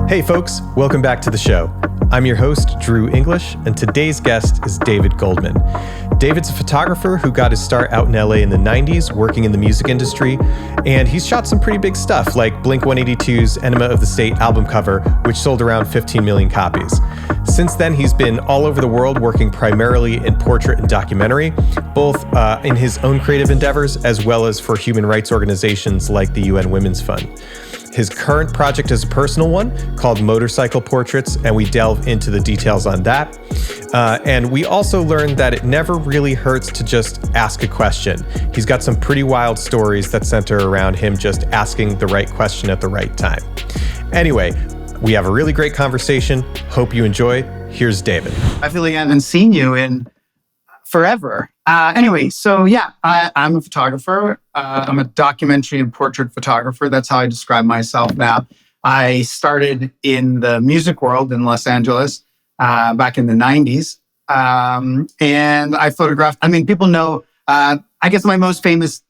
Hey folks, welcome back to the show. I'm your host, Drew English, and today's guest is David Goldman. David's a photographer who got his start out in LA in the 90s working in the music industry, and he's shot some pretty big stuff like Blink-182's Enema Of The State album cover, which sold around 15 million copies. Since then, he's been all over the world working primarily in portrait and documentary, both in his own creative endeavors as well as for human rights organizations like the UN Women's Fund. His current project is a personal one called Motorcycle Portraits, and we delve into the details on that. And we also learned that it never really hurts to just ask a question. He's got some pretty wild stories that center around him just asking the right question at the right time. Anyway, we have a really great conversation. Hope you enjoy. Here's David. I feel like I haven't seen you in forever. Anyway, so yeah, I'm a photographer. I'm a documentary and portrait photographer. That's how I describe myself now. I started in the music world in Los Angeles back in the 90s. And I photographed, people know, I guess my most famous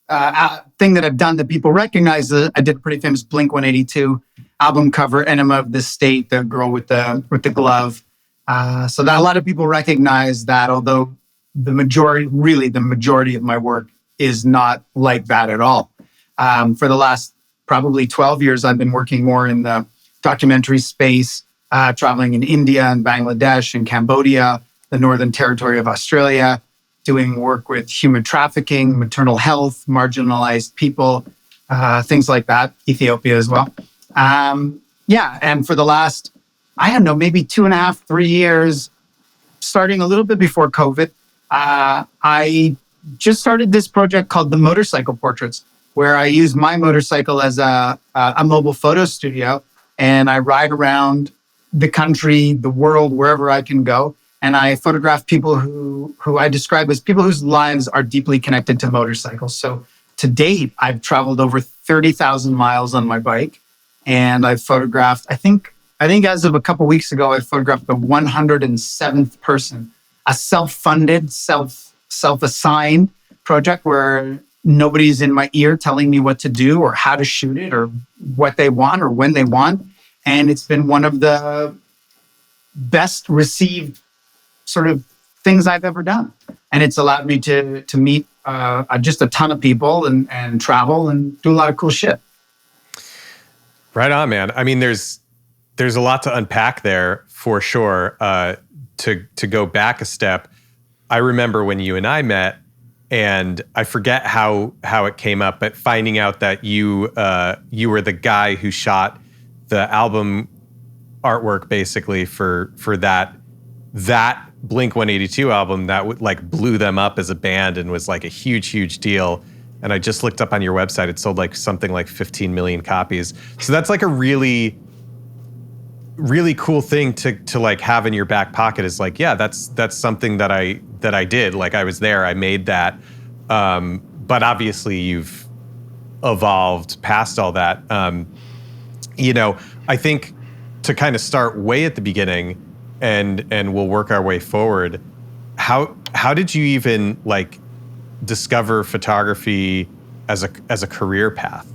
thing that I've done that people recognize, I did a pretty famous Blink-182 album cover, Enema Of The State, the girl with the glove. So that a lot of people recognize that, although the majority of my work is not like that at all. For the last probably 12 years, I've been working more in the documentary space, traveling in India and Bangladesh and Cambodia, the Northern Territory of Australia, doing work with human trafficking, maternal health, marginalized people, things like that, Ethiopia as well. And for the last, maybe 2.5, 3 years, starting a little bit before COVID, I just started this project called the Motorcycle Portraits, where I use my motorcycle as a mobile photo studio, and I ride around the country, the world, wherever I can go. And I photograph people who I describe as people whose lives are deeply connected to motorcycles. So to date, I've traveled over 30,000 miles on my bike, and I've photographed, I think as of a couple weeks ago, I photographed the 107th person, a self-funded, self-assigned project where nobody's in my ear telling me what to do or how to shoot it or what they want or when they want. And it's been one of the best received sort of things I've ever done. And it's allowed me to meet just a ton of people and travel and do a lot of cool shit. Right on, man. There's a lot to unpack there for sure. To go back a step, I remember when you and I met, and I forget how it came up, but finding out that you were the guy who shot the album artwork basically for that Blink-182 album that blew them up as a band and was like a huge deal. And I just looked up on your website, it sold like something like 15 million copies. So that's like a really cool thing to like have in your back pocket, is like, yeah, that's something that I did. Like I was there, I made that. But obviously you've evolved past all that. I think to kind of start way at the beginning and we'll work our way forward. How did you even like discover photography as a career path?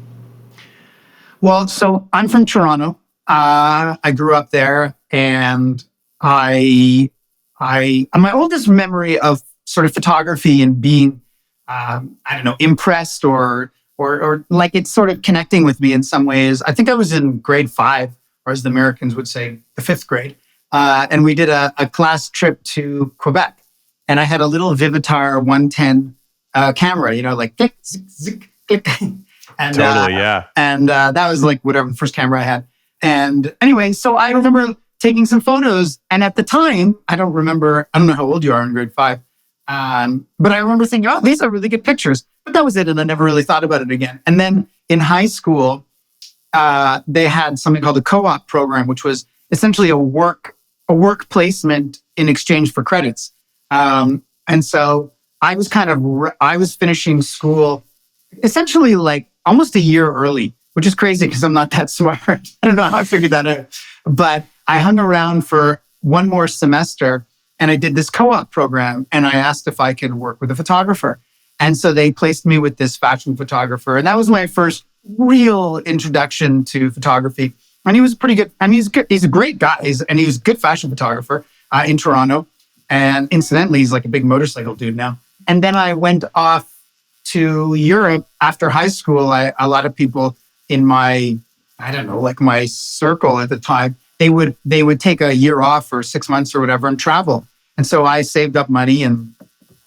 Well, so I'm from Toronto. I grew up there, and my oldest memory of sort of photography and being, impressed or like it's sort of connecting with me in some ways. I think I was in grade 5, or as the Americans would say, the 5th grade. And we did a class trip to Quebec, and I had a little Vivitar 110 camera, like click, zick, zick, click. And, totally, yeah. And that was like whatever the first camera I had. And anyway, so I remember taking some photos. And at the time, I don't know how old you are in grade 5. But I remember thinking, oh, these are really good pictures. But that was it. And I never really thought about it again. And then in high school, they had something called a co-op program, which was essentially a work placement in exchange for credits. And so I was finishing school essentially like almost a year early, which is crazy because I'm not that smart. I don't know how I figured that out. But I hung around for one more semester, and I did this co-op program, and I asked if I could work with a photographer. And so they placed me with this fashion photographer. And that was my first real introduction to photography. And he was pretty good. And he's good. He's a great guy. And he was a good fashion photographer in Toronto. And incidentally, he's like a big motorcycle dude now. And then I went off to Europe after high school. A lot of people in my, I don't know, like my circle at the time, they would take a year off or 6 months or whatever and travel. And so I saved up money and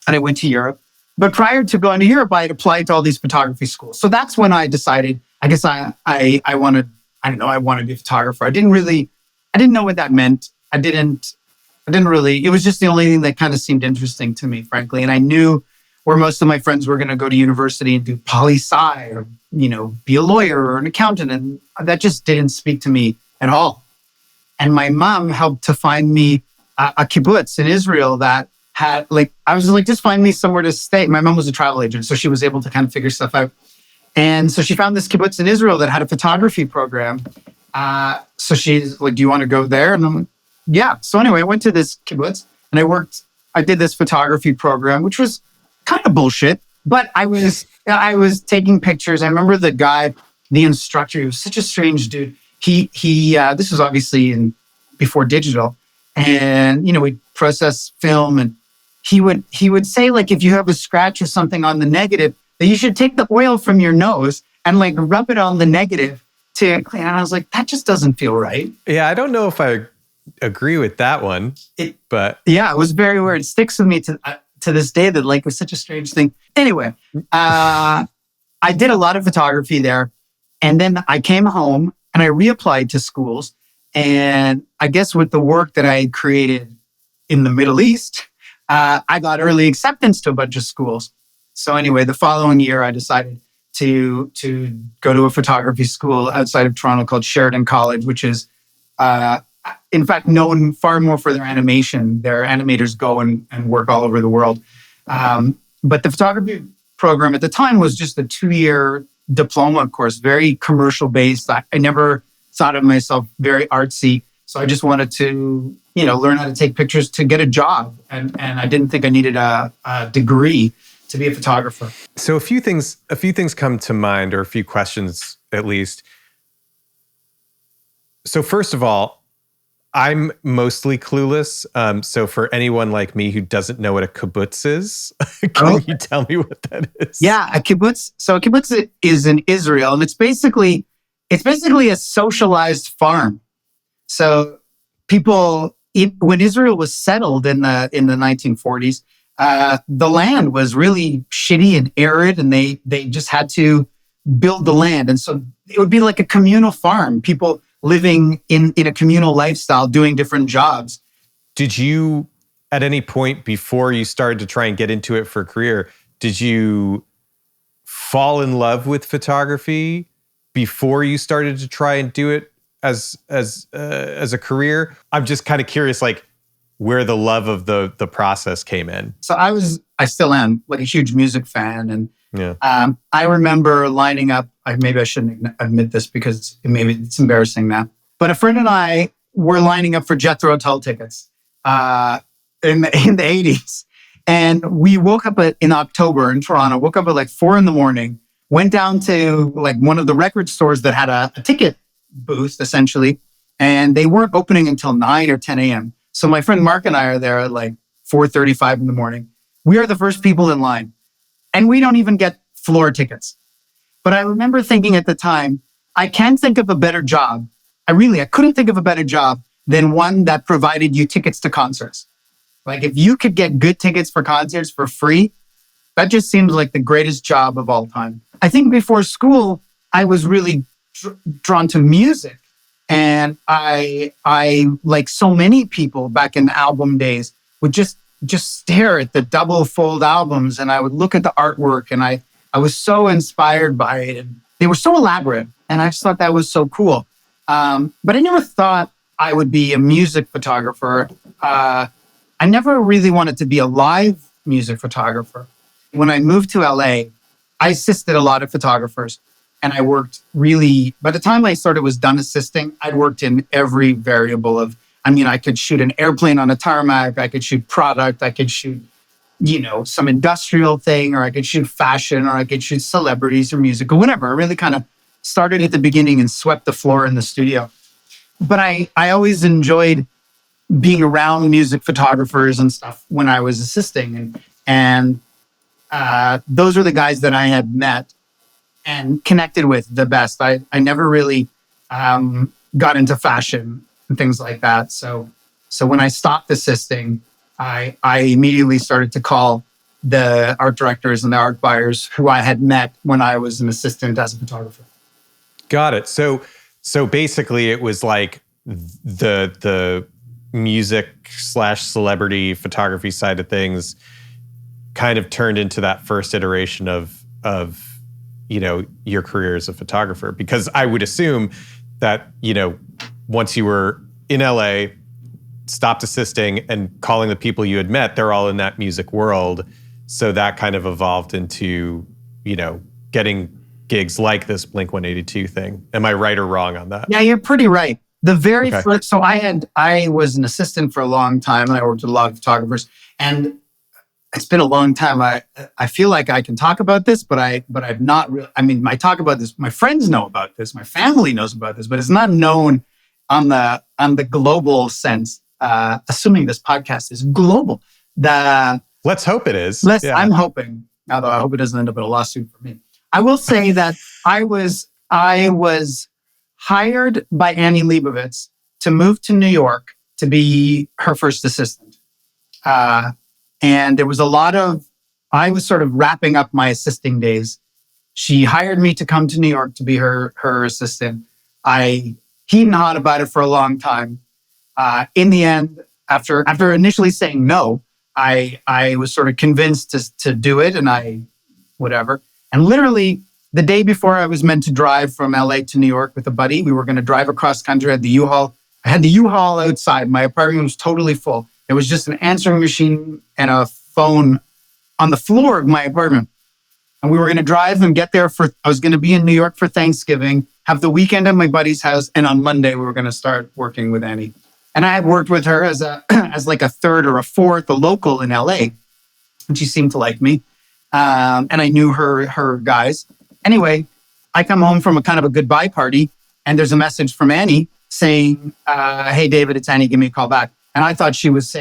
I went to Europe. But prior to going to Europe, I had applied to all these photography schools. So that's when I decided, I guess I wanted to be a photographer. I didn't know what that meant. I didn't really, it was just the only thing that kind of seemed interesting to me, frankly. And I knew where most of my friends were going to go to university and do poli-sci or, be a lawyer or an accountant. And that just didn't speak to me at all. And my mom helped to find me a kibbutz in Israel that had I was like, just find me somewhere to stay. My mom was a travel agent, so she was able to kind of figure stuff out. And so she found this kibbutz in Israel that had a photography program. So she's like, do you want to go there? And I'm like, yeah. So anyway, I went to this kibbutz and I did this photography program, which was kind of bullshit, but I was taking pictures. I remember the guy, the instructor, he was such a strange dude. He this was obviously before digital, and we'd process film, and he would say, like, if you have a scratch or something on the negative, that you should take the oil from your nose and like rub it on the negative to clean. And I was like, that just doesn't feel right. Yeah, I don't know if I agree with that one, but yeah, it was very weird. It sticks with me to this day that it was such a strange thing. Anyway, I did a lot of photography there, and then I came home and I reapplied to schools. And I guess with the work that I had created in the Middle East, I got early acceptance to a bunch of schools. So anyway, the following year, I decided to go to a photography school outside of Toronto called Sheridan College, which is, in fact, known far more for their animation. Their animators go and work all over the world. But the photography program at the time was just a 2-year diploma course, very commercial based. I never thought of myself very artsy. So I just wanted to, learn how to take pictures to get a job. And I didn't think I needed a degree to be a photographer. So a few things come to mind, or a few questions at least. So first of all, I'm mostly clueless. So for anyone like me who doesn't know what a kibbutz is, can you tell me what that is? Yeah, a kibbutz. So a kibbutz is in Israel, and it's basically a socialized farm. So people, when Israel was settled in the 1940s, the land was really shitty and arid, and they just had to build the land. And so it would be like a communal farm. People living in a communal lifestyle, doing different jobs. Did you, at any point before you started to try and get into it for a career, did you fall in love with photography before you started to try and do it as a career? I'm just kind of curious, where the love of the process came in. So I still am a huge music fan, and yeah. I remember lining up. Maybe I shouldn't admit this because maybe it's embarrassing now. But a friend and I were lining up for Jethro Tull tickets in the 80s, and we woke up in October in Toronto. Woke up at 4 a.m. Went down to one of the record stores that had a ticket booth essentially, and they weren't opening until 9 or 10 a.m. So my friend Mark and I are there at 4:35 in the morning. We are the first people in line, and we don't even get floor tickets. But I remember thinking at the time, I can't think of a better job. I couldn't think of a better job than one that provided you tickets to concerts. If you could get good tickets for concerts for free, that just seems like the greatest job of all time. I think before school, I was really drawn to music. And I like so many people back in album days, would just stare at the double fold albums, and I would look at the artwork, and I was so inspired by it. And they were so elaborate, and I just thought that was so cool. But I never thought I would be a music photographer. I never really wanted to be a live music photographer. When I moved to LA, I assisted a lot of photographers. And I worked by the time I started was done assisting, I'd worked in every variable I could shoot an airplane on a tarmac, I could shoot product, I could shoot, some industrial thing, or I could shoot fashion, or I could shoot celebrities or music or whatever. I really kind of started at the beginning and swept the floor in the studio. but I always enjoyed being around music photographers and stuff when I was assisting. And those are the guys that I had met and connected with the best. I never really got into fashion and things like that. So when I stopped assisting, I immediately started to call the art directors and the art buyers who I had met when I was an assistant as a photographer. Got it. So basically it was like the music / celebrity photography side of things kind of turned into that first iteration of your career as a photographer, because I would assume that, once you were in LA, stopped assisting and calling the people you had met, they're all in that music world. So that kind of evolved into, getting gigs like this Blink-182 thing. Am I right or wrong on that? Yeah, you're pretty right. The very first, so I was an assistant for a long time, and I worked with a lot of photographers, and it's been a long time. I feel like I can talk about this, but I've not really. I mean, I talk about this. My friends know about this. My family knows about this, but it's not known on the global sense. Assuming this podcast is global, let's hope it is. I'm hoping, although I hope it doesn't end up in a lawsuit for me. I will say that I was hired by Annie Leibovitz to move to New York to be her first assistant. And there was I was sort of wrapping up my assisting days. She hired me to come to New York to be her assistant. I heed and hawed about it for a long time. In the end, after initially saying no, I was sort of convinced to do it, and whatever. And literally the day before I was meant to drive from LA to New York with a buddy, we were going to drive across country. I had the U-Haul outside. My apartment was totally full. There was just an answering machine and a phone on the floor of my apartment. And we were going to drive and get there I was going to be in New York for Thanksgiving, have the weekend at my buddy's house. And on Monday, we were going to start working with Annie. And I had worked with her as like a third or a fourth, a local in LA. And she seemed to like me. And I knew her guys. Anyway, I come home from a kind of a goodbye party, and there's a message from Annie saying, hey, David, it's Annie, give me a call back. And I thought she was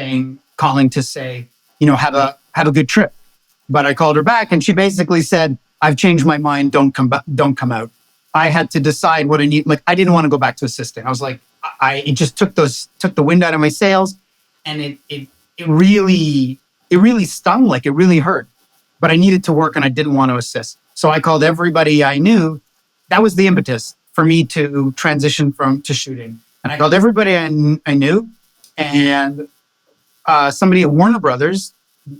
calling to say, have a good trip. But I called her back, and she basically said, I've changed my mind. Don't come out. I had to decide what I need. Like, I didn't want to go back to assisting. I was like, it just took the wind out of my sails, and it really stung. Like, it really hurt. But I needed to work, and I didn't want to assist. So I called everybody I knew. That was the impetus for me to transition to shooting. And I called everybody I knew, and somebody at Warner Brothers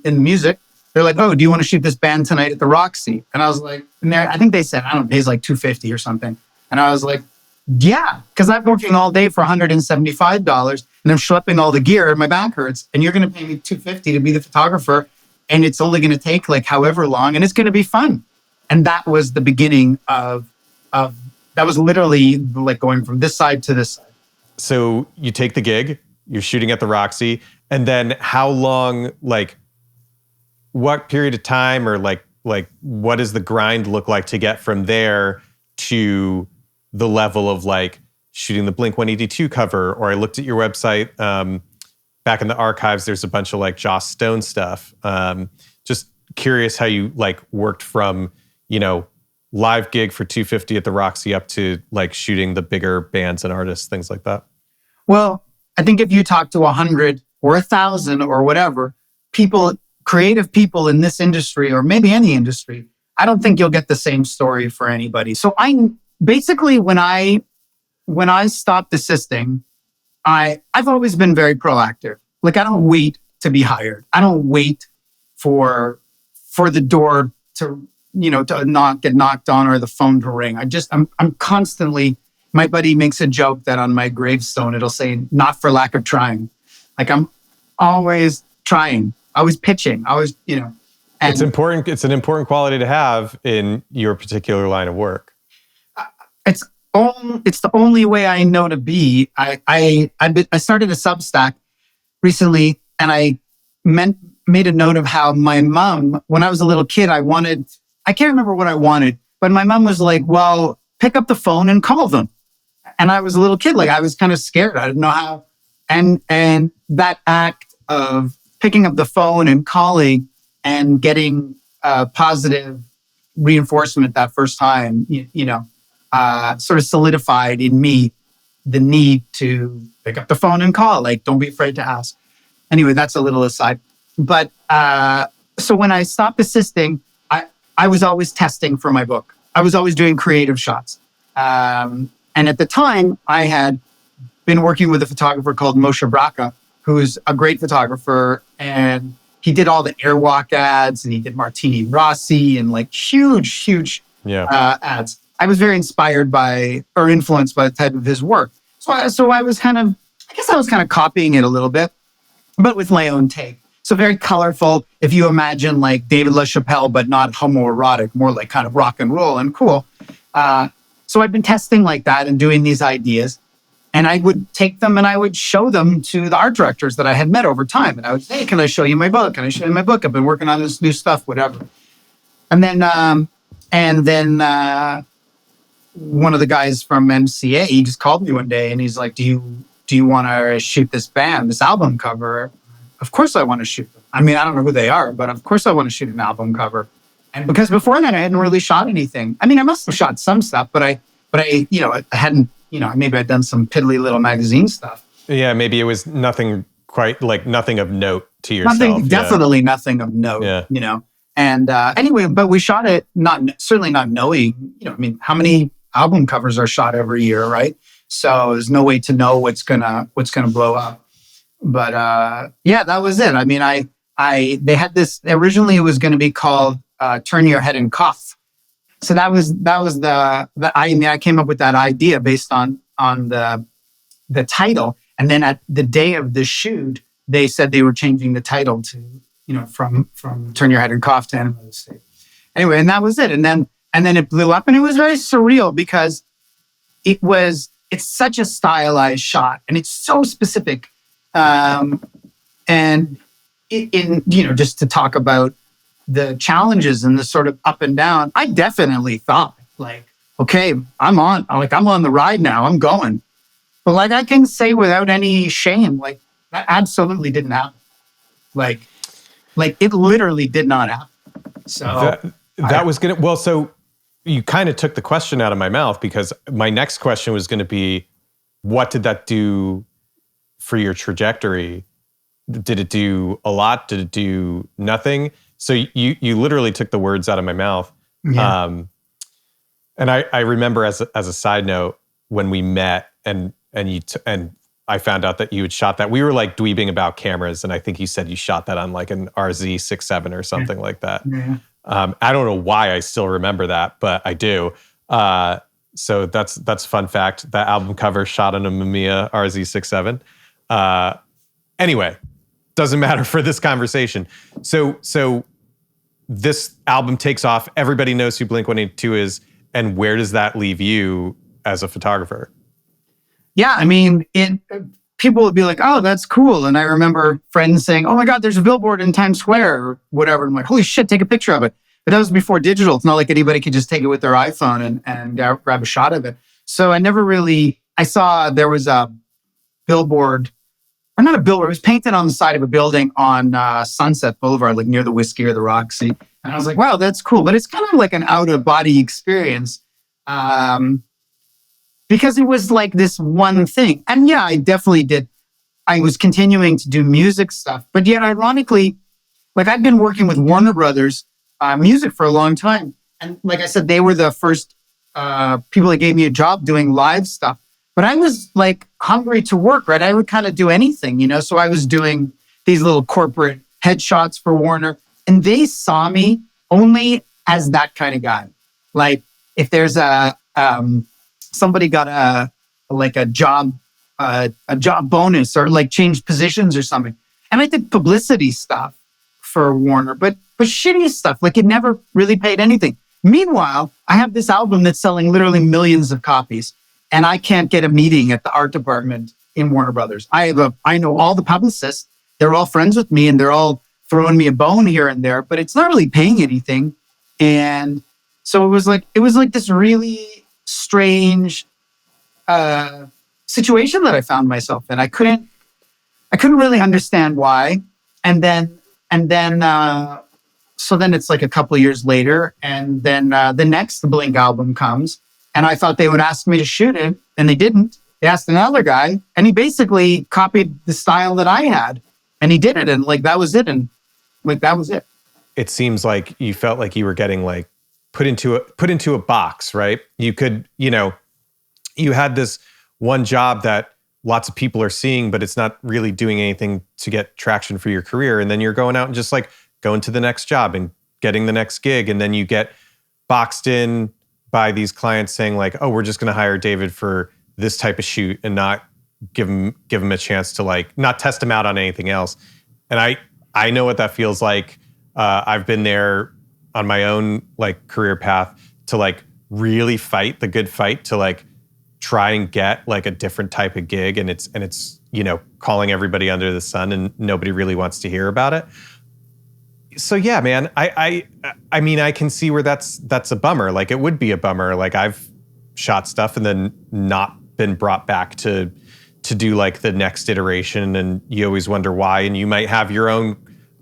in music, they're like, oh, do you want to shoot this band tonight at the Roxy? And I was like, I think they said, I don't know, it pays like $250 or something. And I was like, yeah, because I'm working all day for $175 and I'm schlepping all the gear and my back hurts. And you're going to pay me $250 to be the photographer. And it's only going to take like however long, and it's going to be fun. And that was the beginning of that was literally like going from this side to this side. So you take the gig, you're shooting at the Roxy, and then how long, like what period of time, or like what does the grind look like to get from there to the level of like shooting the Blink-182 cover? Or I looked at your website, back in the archives, there's a bunch of like Joss Stone stuff. Just curious how you like worked from, live gig for $250 at the Roxy up to like shooting the bigger bands and artists, things like that. Well, I think if you talk to 100 or 1,000 or whatever, creative people in this industry, or maybe any industry, I don't think you'll get the same story for anybody. So I basically, when I stopped assisting, I've always been very proactive. Like, I don't wait to be hired. I don't wait for the door to get knocked on or the phone to ring. I'm constantly, my buddy makes a joke that on my gravestone, it'll say, not for lack of trying. Like, I'm always trying, always pitching, always, and it's important. It's an important quality to have in your particular line of work. It's the only way I know to be. I started a Substack recently, and I made a note of how my mom, when I was a little kid, I can't remember what I wanted, but my mom was like, well, pick up the phone and call them. And I was a little kid, like I was kind of scared. I didn't know how. And that act of picking up the phone and calling and getting positive reinforcement that first time, sort of solidified in me the need to pick up the phone and call. Like, don't be afraid to ask. Anyway, that's a little aside. But so when I stopped assisting, I was always testing for my book. I was always doing creative shots. And at the time, I had been working with a photographer called Moshe Bracha, who's a great photographer. And he did all the Airwalk ads, and he did Martini Rossi and like huge ads. I was very inspired by or influenced by the type of his work. So I was kind of copying it a little bit, but with my own take. So very colorful. If you imagine like David LaChapelle, but not homoerotic, more like kind of rock and roll and cool. So I'd been testing like that and doing these ideas. And I would take them and I would show them to the art directors that I had met over time. And I would say, hey, can I show you my book? Can I show you my book? I've been working on this new stuff, whatever. And then one of the guys from MCA, he just called me one day and he's like, do you want to shoot this album cover? Of course I want to shoot them. I mean, I don't know who they are, but of course I want to shoot an album cover. And because before that, I hadn't really shot anything. I mean, I must have shot some stuff, but I hadn't, maybe I'd done some piddly little magazine stuff. Yeah, maybe it was nothing quite like nothing of note to yourself. Definitely nothing of note, And anyway, but we shot it certainly not knowing, how many album covers are shot every year, right? So there's no way to know what's gonna blow up. But that was it. I mean, they had this originally. It was going to be called "Turn Your Head and Cough." So that was I came up with that idea based on the title, and then at the day of the shoot, they said they were changing the title to from "Turn Your Head and Cough" to "Enema Of The State." Anyway, and that was it. And then it blew up, and it was very surreal because it's such a stylized shot, and it's so specific. Just to talk about the challenges and the sort of up and down, I definitely thought like, okay, I'm on the ride now, I'm going. But like, I can say without any shame, like that absolutely didn't happen. Like it literally did not happen. So so you kind of took the question out of my mouth, because my next question was going to be, what did that do for your trajectory? Did it do a lot? Did it do nothing? So you literally took the words out of my mouth. Yeah. And I remember as a side note, when we met and I found out that you had shot that, we were like dweebing about cameras, and I think you said you shot that on like an RZ67 or something like that. Yeah. I don't know why I still remember that, but I do. So that's a fun fact. That album cover shot on a Mamiya RZ67. Anyway, doesn't matter for this conversation. So this album takes off. Everybody knows who Blink-182 is. And where does that leave you as a photographer? Yeah, I mean, people would be like, oh, that's cool. And I remember friends saying, oh my God, there's a billboard in Times Square or whatever. I'm like, holy shit, take a picture of it. But that was before digital. It's not like anybody could just take it with their iPhone and grab a shot of it. So I saw there was a billboard, or not a billboard, it was painted on the side of a building on Sunset Boulevard, like near the Whiskey or the Roxy. And I was like, wow, that's cool. But it's kind of like an out-of-body experience because it was like this one thing. And yeah, I definitely did. I was continuing to do music stuff. But yet, ironically, like I've been working with Warner Brothers music for a long time. And like I said, they were the first people that gave me a job doing live stuff. But I was like hungry to work, right? I would kind of do anything, So I was doing these little corporate headshots for Warner, and they saw me only as that kind of guy. Like if there's somebody got a job bonus or like changed positions or something, and I did publicity stuff for Warner, but shitty stuff. Like it never really paid anything. Meanwhile, I have this album that's selling literally millions of copies. And I can't get a meeting at the art department in Warner Brothers. I know all the publicists. They're all friends with me and they're all throwing me a bone here and there, but it's not really paying anything. And so it was like this really strange situation that I found myself in. I couldn't really understand why. And then, so then it's like a couple of years later, and then the next Blink album comes, and I thought they would ask me to shoot it, and they didn't. They asked another guy, and he basically copied the style that I had, and he did it, and like that was it, and like that was it. It seems like you felt like you were getting like put into a box, right? You could, you had this one job that lots of people are seeing, but it's not really doing anything to get traction for your career. And then you're going out and just like going to the next job and getting the next gig. And then you get boxed in by these clients saying like, oh, we're just going to hire David for this type of shoot and not give him a chance to like, not test him out on anything else. And I know what that feels like. I've been there on my own like career path to like really fight the good fight to like try and get like a different type of gig, and it's calling everybody under the sun, and nobody really wants to hear about it. So yeah, man, I mean, I can see where that's a bummer. Like it would be a bummer. Like I've shot stuff and then not been brought back to do like the next iteration, and you always wonder why, and you might have your own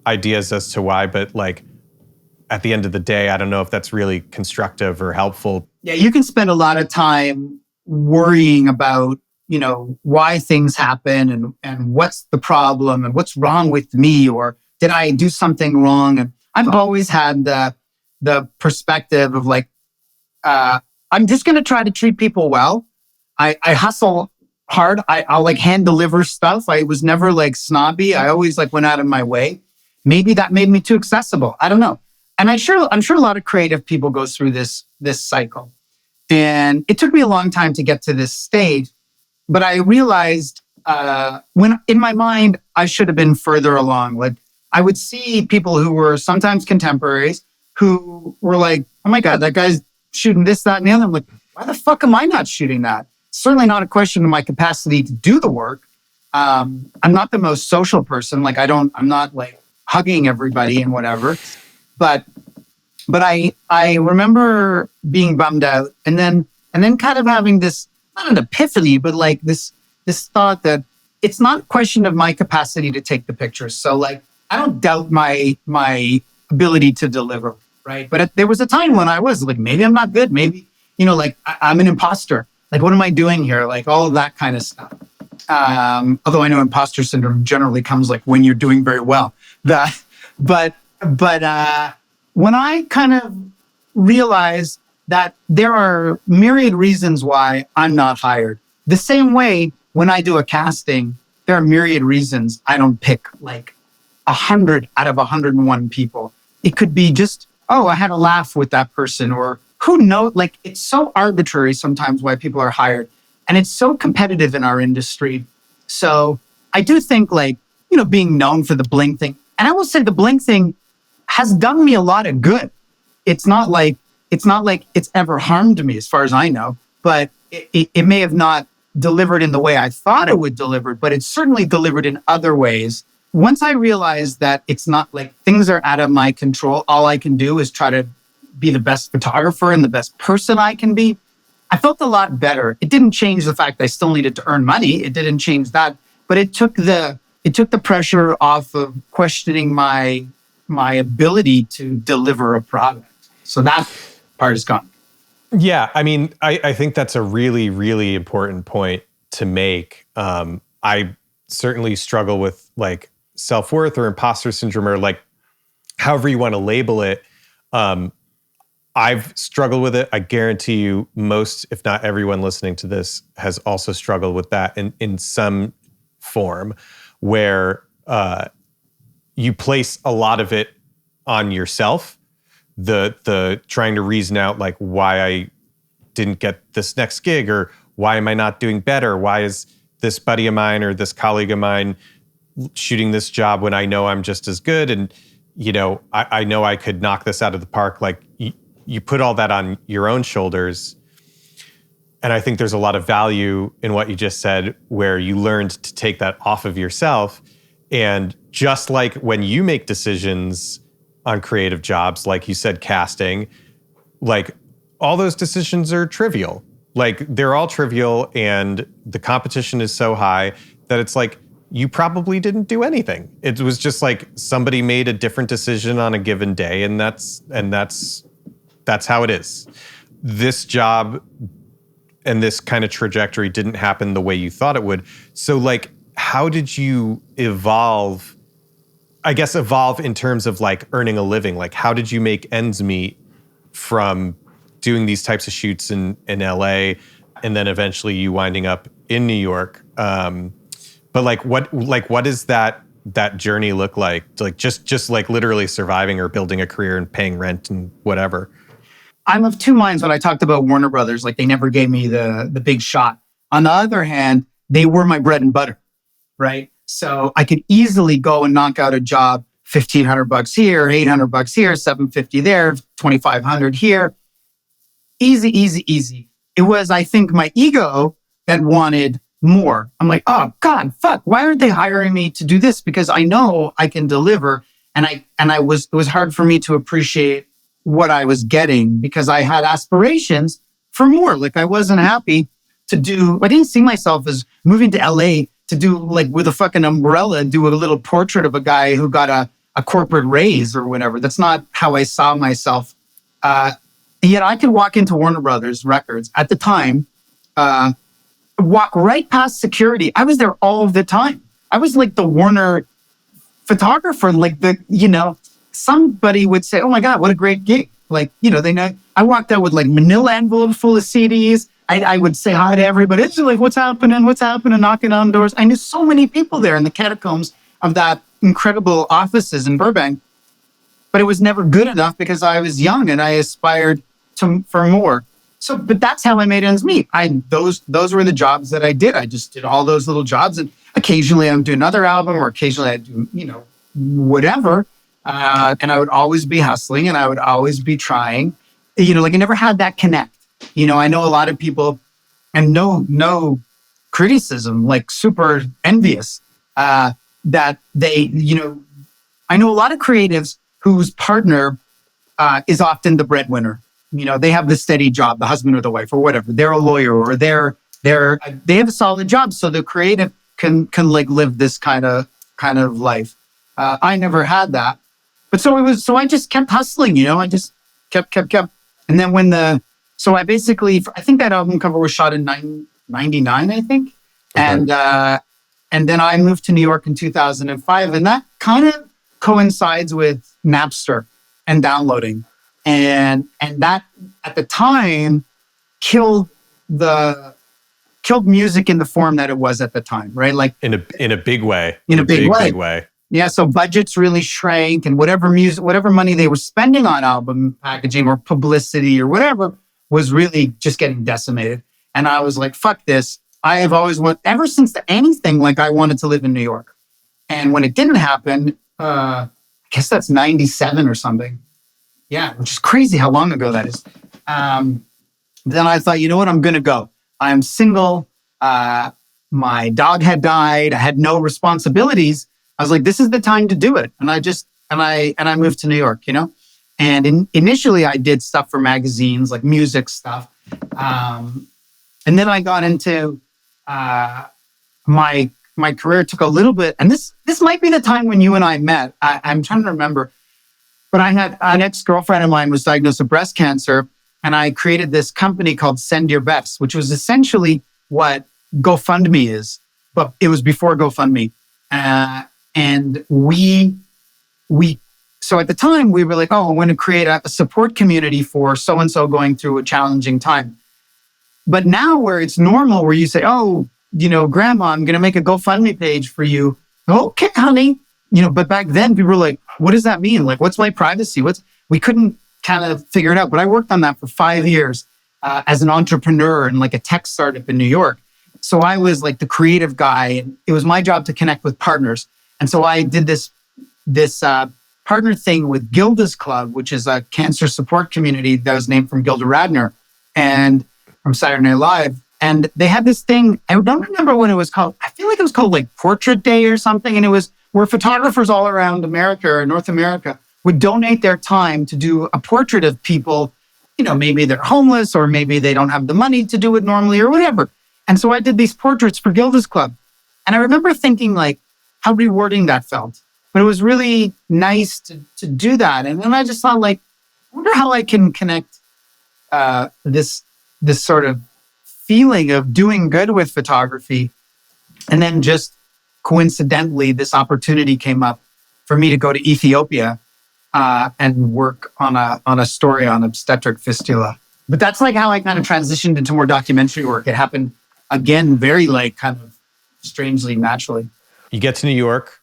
ideas as to why, but like at the end of the day, I don't know if that's really constructive or helpful. Yeah, you can spend a lot of time worrying about, why things happen and what's the problem and what's wrong with me, or did I do something wrong? And I've always had the perspective of like, I'm just going to try to treat people well. I hustle hard. I'll like hand deliver stuff. I was never like snobby. I always like went out of my way. Maybe that made me too accessible. I don't know. And I'm sure a lot of creative people go through this cycle. And it took me a long time to get to this stage, but I realized when in my mind, I should have been further along. Like I would see people who were sometimes contemporaries who were like, oh my God, that guy's shooting this, that, and the other. I'm like, why the fuck am I not shooting that? Certainly not a question of my capacity to do the work. I'm not the most social person. Like I'm not like hugging everybody and whatever. But I remember being bummed out and then kind of having this, not an epiphany, but like this thought that it's not a question of my capacity to take the pictures. So like, I don't doubt my ability to deliver, right? But there was a time when I was like, maybe I'm not good. Maybe, like I'm an imposter. Like, what am I doing here? Like all of that kind of stuff. Although I know imposter syndrome generally comes like when you're doing very well. But when I kind of realized that there are myriad reasons why I'm not hired, the same way when I do a casting, there are myriad reasons I don't pick like 100 out of 101 people. It could be just, oh, I had a laugh with that person, or who knows? Like it's so arbitrary sometimes why people are hired, and it's so competitive in our industry. So I do think like, being known for the Blink thing, and I will say the Blink thing has done me a lot of good. It's not like it's ever harmed me as far as I know, but it may have not delivered in the way I thought it would deliver, but it's certainly delivered in other ways. Once I realized that it's not like things are out of my control, all I can do is try to be the best photographer and the best person I can be, I felt a lot better. It didn't change the fact I still needed to earn money. It didn't change that, but it took the pressure off of questioning my ability to deliver a product. So that part is gone. Yeah, I mean, I think that's a really, really important point to make. I certainly struggle with like self-worth or imposter syndrome, or like however you want to label it. I've struggled with it. I guarantee you most, if not everyone listening to this, has also struggled with that in some form, where you place a lot of it on yourself. The trying to reason out like why I didn't get this next gig, or why am I not doing better? Why is this buddy of mine or this colleague of mine shooting this job when I know I'm just as good? And, I know I could knock this out of the park. Like you put all that on your own shoulders. And I think there's a lot of value in what you just said, where you learned to take that off of yourself. And just like when you make decisions on creative jobs, like you said, casting, like all those decisions are trivial. Like they're all trivial and the competition is so high that it's like, you probably didn't do anything. It was just like somebody made a different decision on a given day, and that's how it is. This job and this kind of trajectory didn't happen the way you thought it would. So like, how did you evolve? I guess evolve in terms of like earning a living. Like, how did you make ends meet from doing these types of shoots in LA, and then eventually you winding up in New York? But what does that journey look like? Like just like literally surviving or building a career and paying rent and whatever. I'm of two minds when I talked about Warner Brothers. Like they never gave me the big shot. On the other hand, they were my bread and butter, right? So I could easily go and knock out a job, $1,500 here, $800 here, $750 there, $2,500 here. Easy. It was, I think, my ego that wanted more. I'm like, oh God, fuck, why aren't they hiring me to do this? Because I know I can deliver. It was hard for me to appreciate what I was getting because I had aspirations for more. Like I wasn't happy I didn't see myself as moving to LA to do like with a fucking umbrella, do a little portrait of a guy who got a corporate raise or whatever. That's not how I saw myself. Yet I could walk into Warner Brothers Records at the time, walk right past security. I was there all the time. I was like the Warner photographer, like somebody would say, oh my God, what a great gig. Like, they know. I walked out with like manila envelope full of CDs. I would say hi to everybody. It's like, what's happening, knocking on doors. I knew so many people there in the catacombs of that incredible offices in Burbank. But it was never good enough because I was young and I aspired for more. So, but that's how I made ends meet. Those were the jobs that I did. I just did all those little jobs, and occasionally I would do another album, or occasionally I'd do, whatever. And I would always be hustling, and I would always be trying. Like I never had that connect. I know a lot of people, and no criticism, like super envious that they, I know a lot of creatives whose partner is often the breadwinner. They have the steady job, the husband or the wife or whatever. They're a lawyer, or they have a solid job, so the creative can like live this kind of life. I never had that, but so I just kept hustling. I just kept, and then I think that album cover was shot in 99, I think, okay. And then I moved to New York in 2005, and that kind of coincides with Napster and downloading. And that at the time killed music in the form that it was at the time, right? Like in a big way. In a big way. Yeah. So budgets really shrank, and whatever money they were spending on album packaging or publicity or whatever was really just getting decimated. And I was like, fuck this. I have always ever since anything, like I wanted to live in New York. And when it didn't happen, I guess that's 97 or something. Yeah, which is crazy how long ago that is. Then I thought, you know what? I'm going to go. I'm single. My dog had died. I had no responsibilities. I was like, this is the time to do it. And I moved to New York, And initially I did stuff for magazines, like music stuff. And then I got into my career took a little bit. And this might be the time when you and I met. I'm trying to remember. But I had an ex-girlfriend of mine was diagnosed with breast cancer, and I created this company called Send Your Best, which was essentially what GoFundMe is, but it was before GoFundMe. And so at the time we were like, oh, I want to create a support community for so-and-so going through a challenging time. But now where it's normal, where you say, oh, grandma, I'm going to make a GoFundMe page for you. Okay, honey. But back then people were like, what does that mean? Like, what's my privacy? We couldn't kind of figure it out. But I worked on that for 5 years as an entrepreneur in like a tech startup in New York. So I was like the creative guy, and it was my job to connect with partners. And so I did this partner thing with Gilda's Club, which is a cancer support community that was named from Gilda Radner and from Saturday Night Live. And they had this thing, I don't remember what it was called. I feel like it was called like Portrait Day or something. And it was where photographers all around America or North America would donate their time to do a portrait of people maybe they're homeless or maybe they don't have the money to do it normally or whatever. And so I did these portraits for Gilda's Club. And I remember thinking like how rewarding that felt. But it was really nice to do that. And then I just thought like, I wonder how I can connect this sort of feeling of doing good with photography. And then just coincidentally, this opportunity came up for me to go to Ethiopia and work on a story on obstetric fistula. But that's like how I kind of transitioned into more documentary work. It happened again, very like kind of strangely naturally. You get to New York,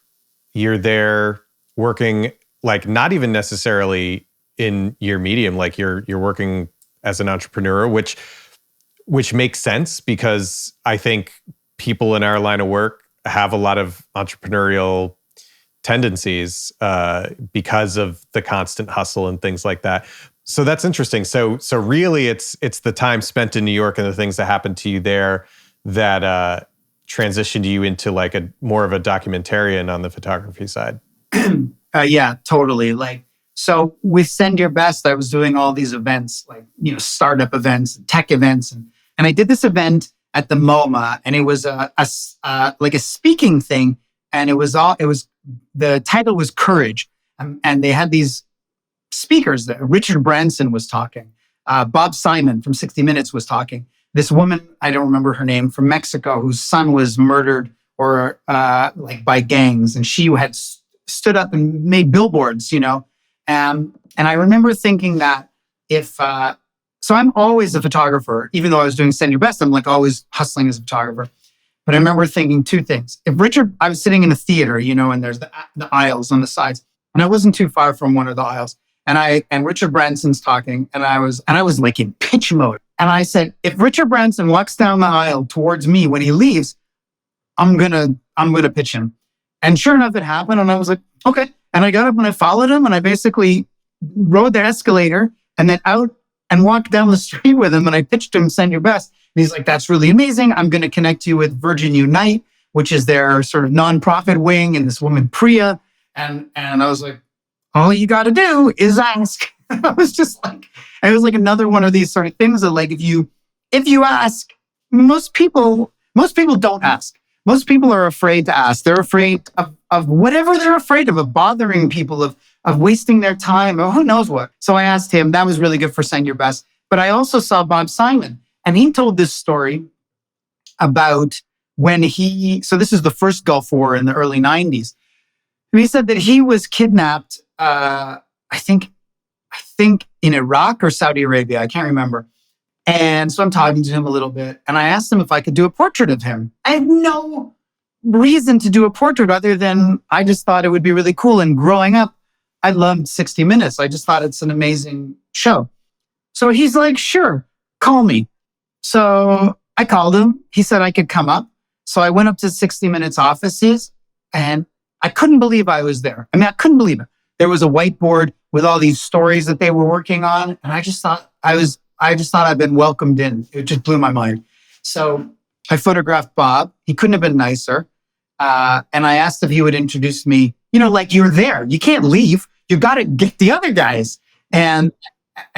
you're there working like not even necessarily in your medium, like you're working as an entrepreneur, which makes sense because I think people in our line of work have a lot of entrepreneurial tendencies because of the constant hustle and things like that. So that's interesting. So really it's the time spent in New York and the things that happened to you there that transitioned you into like a more of a documentarian on the photography side. Yeah, totally. Like, so with Send Your Best, I was doing all these events, like, startup events, tech events. And I did this event at the MoMA, and it was like a speaking thing. And the title was Courage. And they had these speakers that Richard Branson was talking. Bob Simon from 60 Minutes was talking. This woman, I don't remember her name, from Mexico, whose son was murdered or like by gangs. And she had stood up and made billboards, And I remember thinking that so I'm always a photographer, even though I was doing Send Your Best, I'm like always hustling as a photographer. But I remember thinking two things. I was sitting in a theater, and there's the aisles on the sides, and I wasn't too far from one of the aisles. And Richard Branson's talking, and I was like in pitch mode. And I said, if Richard Branson walks down the aisle towards me when he leaves, I'm gonna pitch him. And sure enough, it happened. And I was like, okay. And I got up and I followed him, and I basically rode the escalator and then out and walked down the street with him. And I pitched him Send Your Best. And he's like, that's really amazing. I'm going to connect you with Virgin Unite, which is their sort of nonprofit wing, and this woman, Priya. And I was like, all you got to do is ask. It was like another one of these sort of things that like, if you ask, most people don't ask. Most people are afraid to ask. They're afraid of whatever they're afraid of bothering people, of wasting their time, or who knows what. So I asked him. That was really good for Send Your Best. But I also saw Bob Simon, and he told this story about when so this is the first Gulf War in the early 90s. And he said that he was kidnapped, I think in Iraq or Saudi Arabia. I can't remember. And so I'm talking to him a little bit, and I asked him if I could do a portrait of him. I had no reason to do a portrait other than I just thought it would be really cool. And growing up, I loved 60 Minutes. I just thought it's an amazing show. So he's like, sure, call me. So I called him. He said I could come up. So I went up to 60 Minutes offices, and I couldn't believe I was there. I mean, I couldn't believe it. There was a whiteboard with all these stories that they were working on. And I just thought I'd been welcomed in. It just blew my mind. So I photographed Bob. He couldn't have been nicer. And I asked if he would introduce me, like you're there. You can't leave. You got to get the other guys. And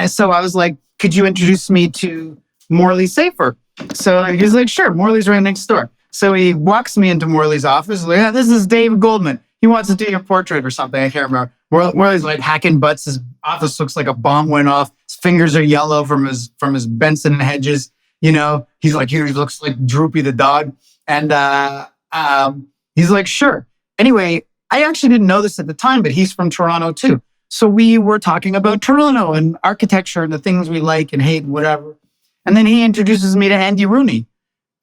so I was like, could you introduce me to Morley Safer? So he's like, sure, Morley's right next door. So he walks me into Morley's office. Like, yeah, this is David Goldman. He wants to do your portrait or something. I can't remember. Morley's like hacking butts. His office looks like a bomb went off. His fingers are yellow from his Benson and Hedges. He's like, he looks like Droopy the dog. And he's like, sure. Anyway, I actually didn't know this at the time, but he's from Toronto too. So we were talking about Toronto and architecture and the things we like and hate and whatever. And then he introduces me to Andy Rooney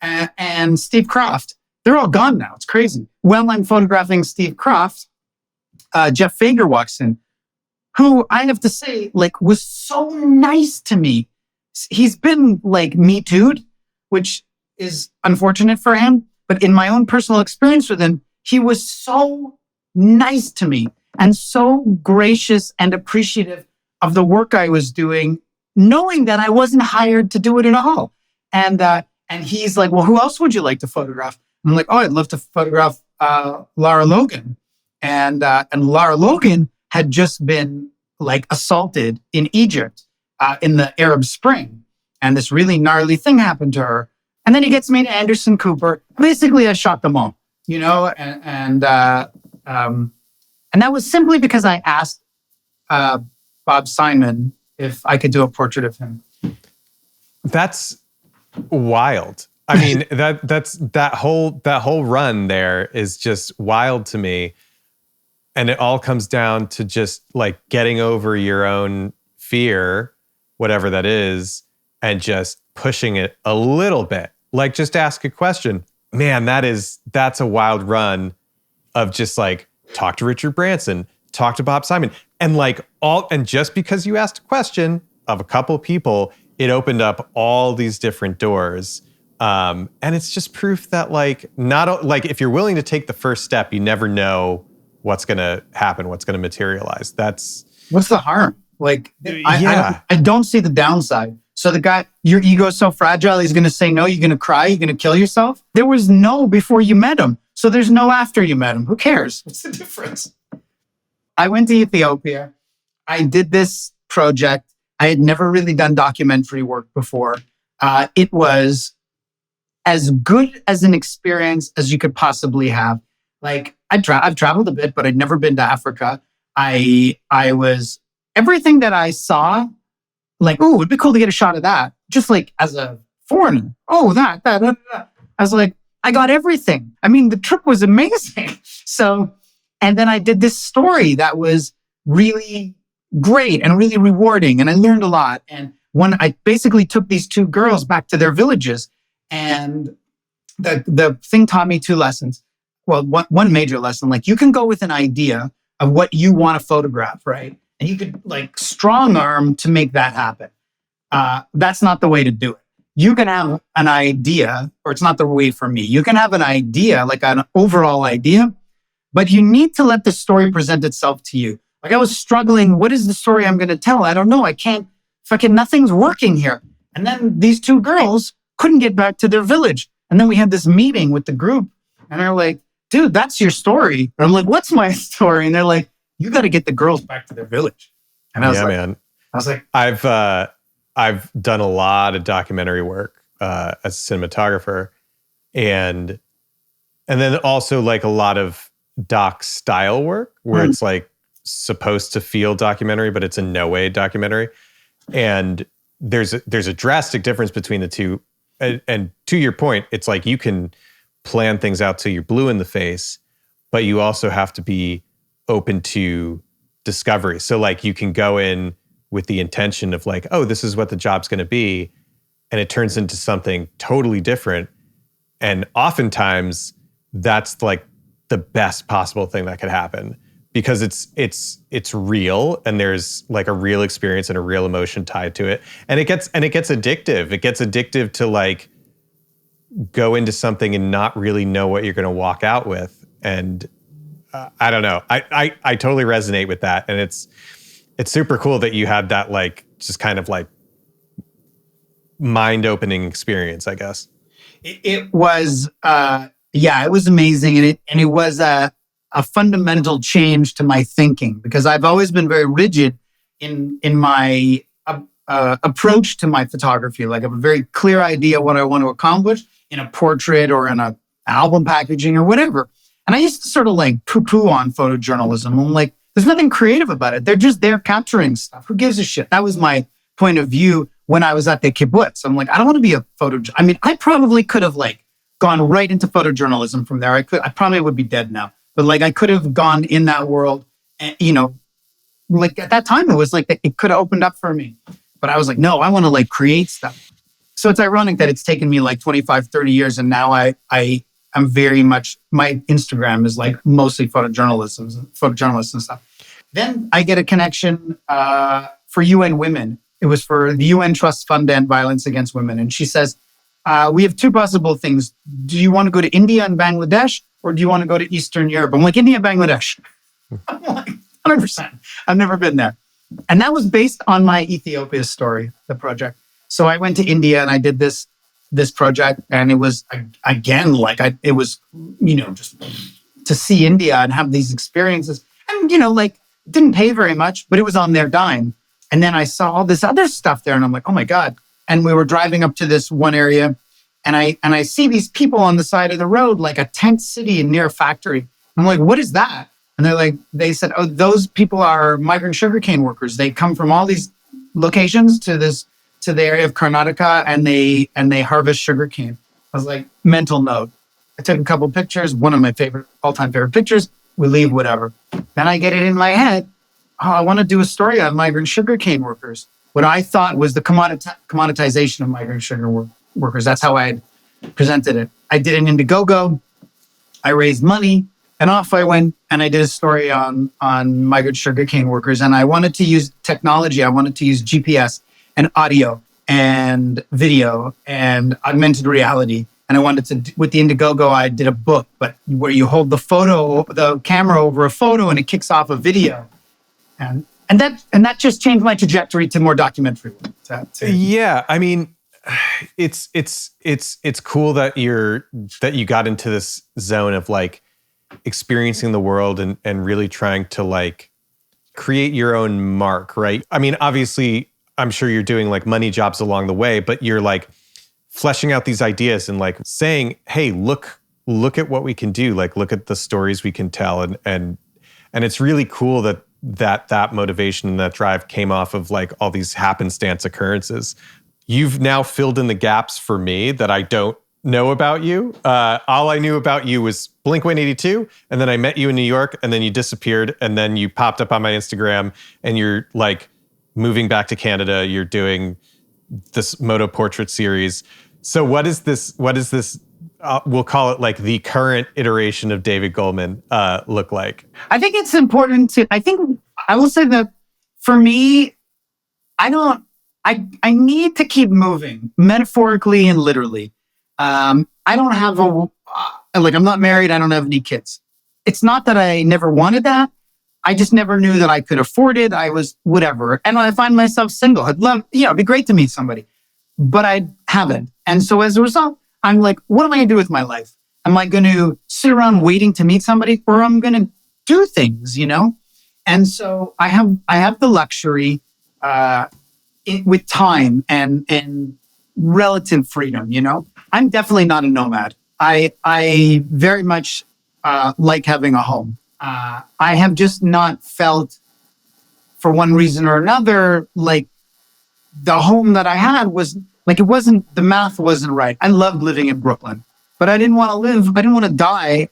and Steve Croft. They're all gone now. It's crazy. While I'm photographing Steve Croft, Jeff Fager walks in, who I have to say, like, was so nice to me. He's been like Me Too'd, which is unfortunate for him. But in my own personal experience with him, he was so nice to me and so gracious and appreciative of the work I was doing, knowing that I wasn't hired to do it at all. And he's like, well, who else would you like to photograph? I'm like, oh, I'd love to photograph Lara Logan. And Lara Logan had just been like assaulted in Egypt. in the Arab Spring. And this really gnarly thing happened to her. And then he gets me to Anderson Cooper. Basically, I shot them all, and that was simply because I asked Bob Simon if I could do a portrait of him. That's wild. I mean, that whole run there is just wild to me. And it all comes down to just like getting over your own fear, whatever that is, and just pushing it a little bit. Like, just ask a question. Man, that's a wild run of just like, talk to Richard Branson, talk to Bob Simon. And just because you asked a question of a couple people, it opened up all these different doors. And it's just proof that if you're willing to take the first step, you never know what's going to happen, what's going to materialize. What's the harm? I don't see the downside. So the guy, your ego is so fragile, he's going to say no, you're going to cry, you're going to kill yourself. There was no before you met him. So there's no after you met him. Who cares? What's the difference? I went to Ethiopia. I did this project. I had never really done documentary work before. It was as good as an experience as you could possibly have. I've traveled a bit, but I'd never been to Africa. I was everything that I saw. It'd be cool to get a shot of that. Just as a foreigner. That. I was like, I got everything. I mean, the trip was amazing. So, and then I did this story that was really great and really rewarding. And I learned a lot. And I basically took these two girls back to their villages. And the thing taught me two lessons. Well, one major lesson, you can go with an idea of what you want to photograph, right? And you could strong arm to make that happen. That's not the way to do it. You can have an idea, or it's not the way for me. You can have an idea, an overall idea, but you need to let the story present itself to you. I was struggling. What is the story I'm going to tell? I don't know. I can't, nothing's working here. And then these two girls couldn't get back to their village. And then we had this meeting with the group and they're like, dude, that's your story. And I'm like, what's my story? And they're like, you got to get the girls back to their village. And I was like, I've done a lot of documentary work as a cinematographer, and then also a lot of doc style work where it's supposed to feel documentary, but it's in no way documentary. And there's a drastic difference between the two. And to your point, it's you can plan things out till you're blue in the face, but you also have to be open to discovery. So you can go in with the intention of this is what the job's going to be. And it turns into something totally different. And oftentimes that's the best possible thing that could happen because it's real and there's a real experience and a real emotion tied to it. And it gets addictive. It gets addictive to go into something and not really know what you're going to walk out with. And I don't know. I totally resonate with that. And it's super cool that you had that just kind of mind-opening experience, I guess. It was, it was amazing. And it was a fundamental change to my thinking because I've always been very rigid in my approach to my photography. I have a very clear idea what I want to accomplish in a portrait or in an album packaging or whatever. And I used to sort of poo-poo on photojournalism. I'm there's nothing creative about it. They're just there capturing stuff. Who gives a shit? That was my point of view when I was at the kibbutz. I'm I don't want to be a I probably could have gone right into photojournalism from there. I probably would be dead now. But I could have gone in that world and, at that time it was it could have opened up for me. But I was no, I want to create stuff. So it's ironic that it's taken me 25, 30 years. And now I'm very much, my Instagram is mostly photojournalists and stuff. Then I get a connection for UN Women. It was for the UN Trust Fund to End Violence Against Women. And she says, we have two possible things. Do you want to go to India and Bangladesh or do you want to go to Eastern Europe? I'm India, Bangladesh. I'm 100%. I've never been there. And that was based on my Ethiopia story, the project. So I went to India and I did this project, and it was again it was just to see India and have these experiences, and didn't pay very much, but it was on their dime. And then I saw all this other stuff there and I'm like, oh my God. And we were driving up to this one area and I see these people on the side of the road, like a tent city near a factory. I'm like, what is that? And they said, oh, those people are migrant sugarcane workers. They come from all these locations to the area of Karnataka and they harvest sugarcane. I was like, mental note. I took a couple pictures, one of my all-time favorite pictures. We leave, whatever. Then I get it in my head. Oh, I want to do a story on migrant sugarcane workers. What I thought was the commoditization of migrant sugar workers. That's how I had presented it. I did an Indiegogo. I raised money and off I went. And I did a story on migrant sugarcane workers. And I wanted to use technology. I wanted to use GPS and audio and video and augmented reality. And I wanted to, with the Indiegogo, I did a book, but where you hold the camera over a photo and it kicks off a video. And that just changed my trajectory to more documentary. Yeah, I mean, it's cool that you got into this zone of like experiencing the world and really trying to like create your own mark, right? I mean, obviously, I'm sure you're doing like money jobs along the way, but you're like fleshing out these ideas and like saying, hey, look at what we can do. Like, look at the stories we can tell. And it's really cool that motivation and that drive came off of like all these happenstance occurrences. You've now filled in the gaps for me that I don't know about you. All I knew about you was Blink-182, and then I met you in New York, and then you disappeared, and then you popped up on my Instagram, and you're like moving back to Canada. You're doing this moto portrait series. So what is this? We'll call it like the current iteration of David Goldman look like? I think it's important I will say that for me, I need to keep moving metaphorically and literally. I don't have I'm not married. I don't have any kids. It's not that I never wanted that. I just never knew that I could afford it. I was whatever. And I find myself single. I'd love, it'd be great to meet somebody, but I haven't. And so as a result, I'm like, what am I going to do with my life? Am I going to sit around waiting to meet somebody, or I'm going to do things, And so I have the luxury with time and relative freedom, I'm definitely not a nomad. I very much like having a home. I have just not felt, for one reason or another, like the home that I had was like, the math wasn't right. I loved living in Brooklyn, but I didn't want to die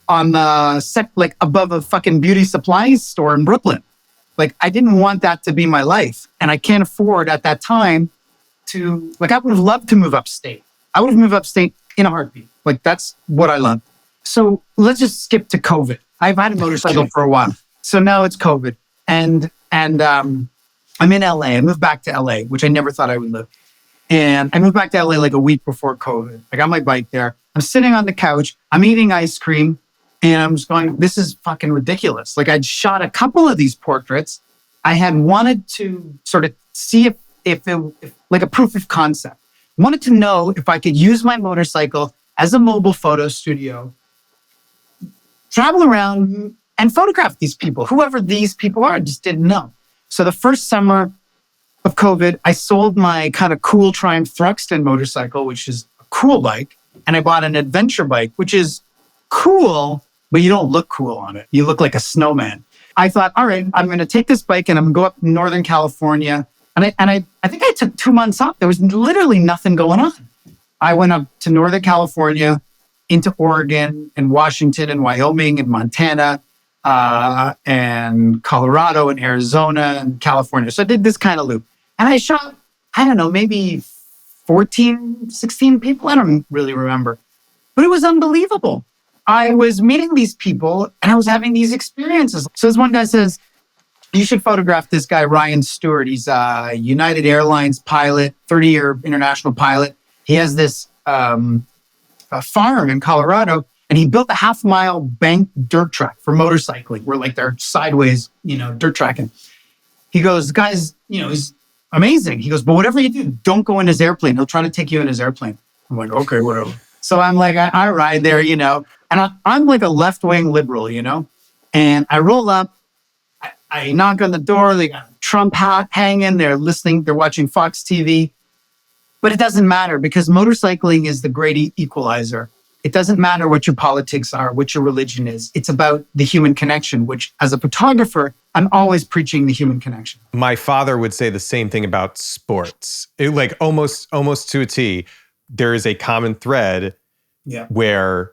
on the set, like above a fucking beauty supplies store in Brooklyn. Like, I didn't want that to be my life. And I can't afford at that time to, like, I would have loved to move upstate. I would have moved upstate in a heartbeat. Like, that's what I love. So let's just skip to COVID. I've had a motorcycle for a while. So now it's COVID. And I'm in LA. I moved back to LA, which I never thought I would live. And I moved back to LA like a week before COVID. I got my bike there. I'm sitting on the couch. I'm eating ice cream. And I'm just going, this is fucking ridiculous. Like, I'd shot a couple of these portraits. I had wanted to sort of see if like a proof of concept. Wanted to know if I could use my motorcycle as a mobile photo studio, travel around and photograph these people, whoever these people are. I just didn't know. So the first summer of COVID, I sold my kind of cool Triumph Thruxton motorcycle, which is a cool bike. And I bought an adventure bike, which is cool, but you don't look cool on it. You look like a snowman. I thought, all right, I'm going to take this bike and I'm going to go up to Northern California. And I think I took 2 months off. There was literally nothing going on. I went up to Northern California, into Oregon and Washington and Wyoming and Montana and Colorado and Arizona and California. So I did this kind of loop. And I shot, I don't know, maybe 14, 16 people. I don't really remember. But it was unbelievable. I was meeting these people and I was having these experiences. So this one guy says, you should photograph this guy, Ryan Stewart. He's a United Airlines pilot, 30-year international pilot. He has this a farm in Colorado, and he built a half-mile banked dirt track for motorcycling, where like they're sideways, dirt tracking. He goes, the guy's, he's amazing. He goes, but whatever you do, don't go in his airplane. He'll try to take you in his airplane. I'm like, okay, whatever. So I'm like, I ride there, and I'm like a left-wing liberal, and I roll up, I knock on the door, they got a Trump hat hanging, they're listening, they're watching Fox TV. But it doesn't matter because motorcycling is the great equalizer. It doesn't matter what your politics are, what your religion is. It's about the human connection, which as a photographer, I'm always preaching the human connection. My father would say the same thing about sports. Like almost to a T, there is a common thread where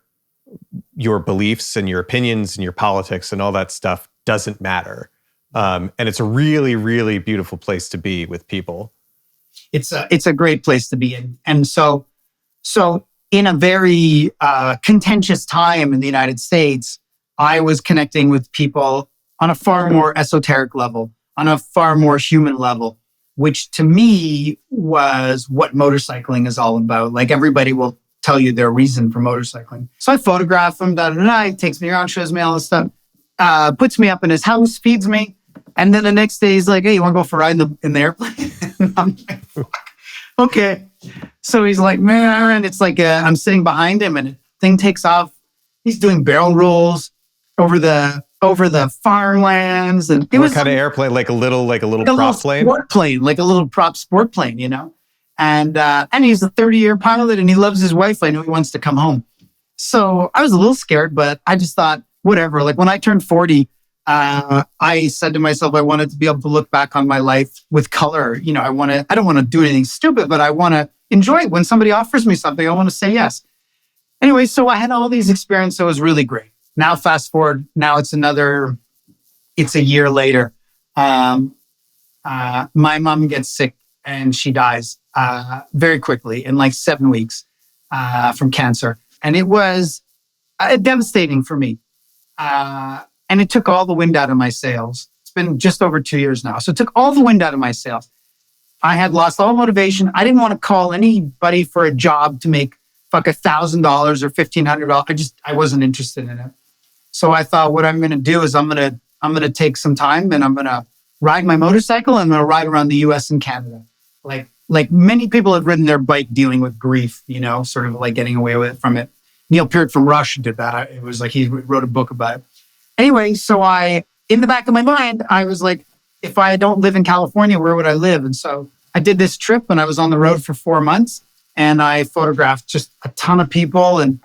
your beliefs and your opinions and your politics and all that stuff doesn't matter. And it's a really, really beautiful place to be with people. It's a great place to be in. And so in a very contentious time in the United States, I was connecting with people on a far more esoteric level, on a far more human level, which to me was what motorcycling is all about. Like everybody will tell you their reason for motorcycling. So I photograph him, he takes me around, shows me all this stuff, puts me up in his house, feeds me. And then the next day he's like, hey, you want to go for a ride in the airplane? And I'm like, fuck. Okay. So he's like, man, and it's like I'm sitting behind him and the thing takes off. He's doing barrel rolls over the farmlands. And what kind of airplane? Like a little prop plane? Sport plane, like a little prop sport plane, you know? And he's a 30-year pilot and he loves his wife. I know he wants to come home. So I was a little scared, but I just thought, whatever. Like when I turned 40, I said to myself, I wanted to be able to look back on my life with color. You know, I don't want to do anything stupid, but I want to enjoy it. When somebody offers me something, I want to say yes. Anyway, so I had all these experiences. So it was really great. Now, fast forward, now it's a year later. My mom gets sick and she dies very quickly in like 7 weeks from cancer. And it was devastating for me. And it took all the wind out of my sails. It's been just over 2 years now. So it took all the wind out of my sails. I had lost all motivation. I didn't want to call anybody for a job to make $1,000 or $1,500. I wasn't interested in it. So I thought what I'm going to do is I'm going to take some time and I'm going to ride my motorcycle and I'm going to ride around the US and Canada. Like many people have ridden their bike dealing with grief, you know, sort of like getting away from it. Neil Peart from Rush did that. It was like he wrote a book about it. Anyway, so in the back of my mind, I was like, if I don't live in California, where would I live? And so I did this trip and I was on the road for 4 months and I photographed just a ton of people and